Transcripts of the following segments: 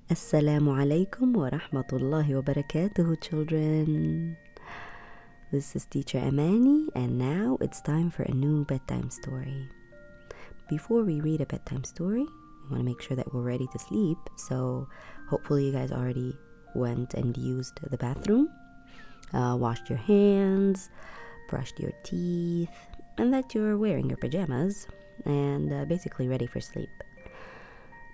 Assalamu alaikum wa rahmatullahi wa barakatuhu, children. This is teacher Amani, and now it's time for a new bedtime story. Before we read a bedtime story, we want to make sure that we're ready to sleep. So hopefully you guys already went and used the bathroom, washed your hands, brushed your teeth, and that you're wearing your pajamas and basically ready for sleep.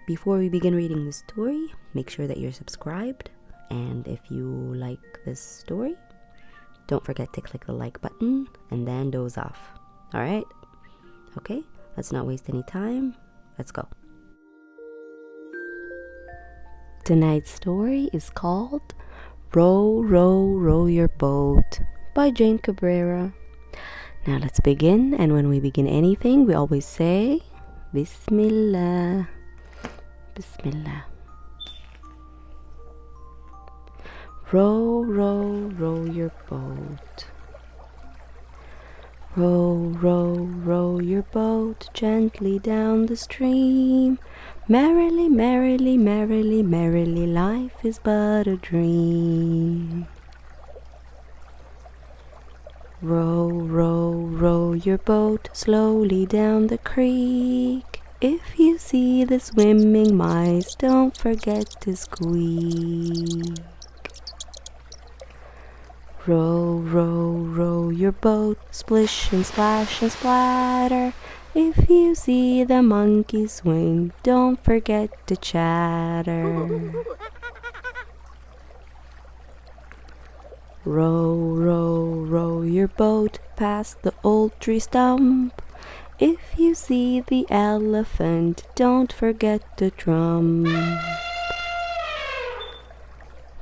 Before we begin reading the story, make sure that you're subscribed, and if you like this story, don't forget to click the like button and then doze off. Alright? Okay, let's not waste any time. Let's go. Tonight's story is called Row, Row, Row Your Boat by Jane Cabrera. Now let's begin, and when we begin anything, we always say Bismillah. Bismillah. Row, row, row your boat. Row, row, row your boat gently down the stream. Merrily, merrily, merrily, merrily, life is but a dream. Row, row, row your boat slowly down the creek. If you see the swimming mice, don't forget to squeak. Row, row, row your boat, splish and splash and splatter. If you see the monkeys swing, don't forget to chatter. Row, row, row your boat past the old tree stump. If you see the elephant, don't forget to drum.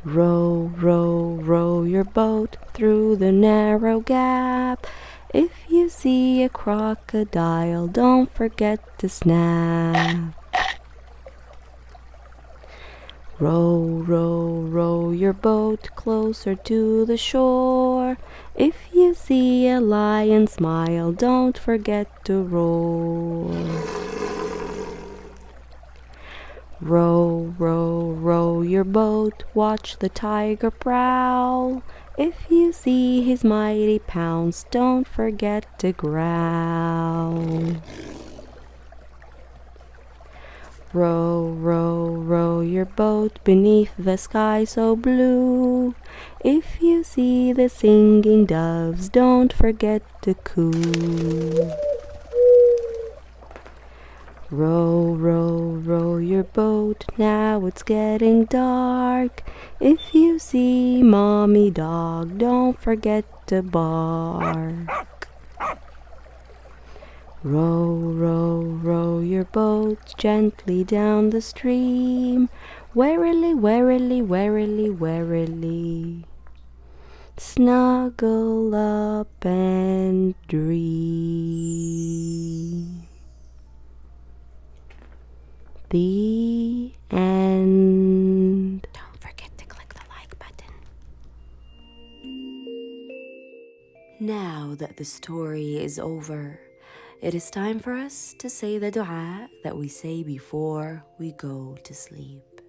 Row, row, row your boat through the narrow gap. If you see a crocodile, don't forget to snap. Row, row, row your boat closer to the shore. If you see a lion smile, don't forget to roar. Row, row, row your boat, watch the tiger prowl. If you see his mighty pounce, don't forget to growl. Row, row, row your boat beneath the sky so blue. If you see the singing doves, don't forget to coo. Row, row, row your boat, now it's getting dark. If you see mommy dog, don't forget to bark. Row, row, row your boat gently down the stream. Warily, warily, warily, warily. Snuggle up and dream. The end. Don't forget to click the like button. Now that the story is over, it is time for us to say the dua that we say before we go to sleep.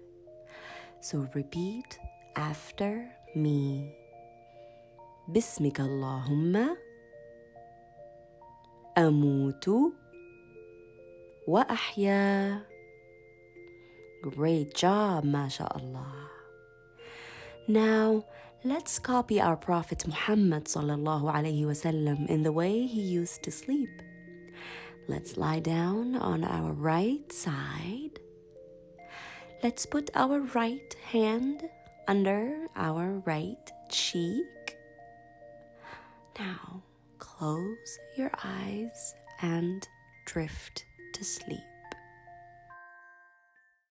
So repeat after me. Bismika Allahumma amutu wa ahya. Great job, mashallah. Now, let's copy our Prophet Muhammad sallallahu alaihi wasallam in the way he used to sleep. Let's lie down on our right side. Let's put our right hand under our right cheek. Now, close your eyes and drift to sleep.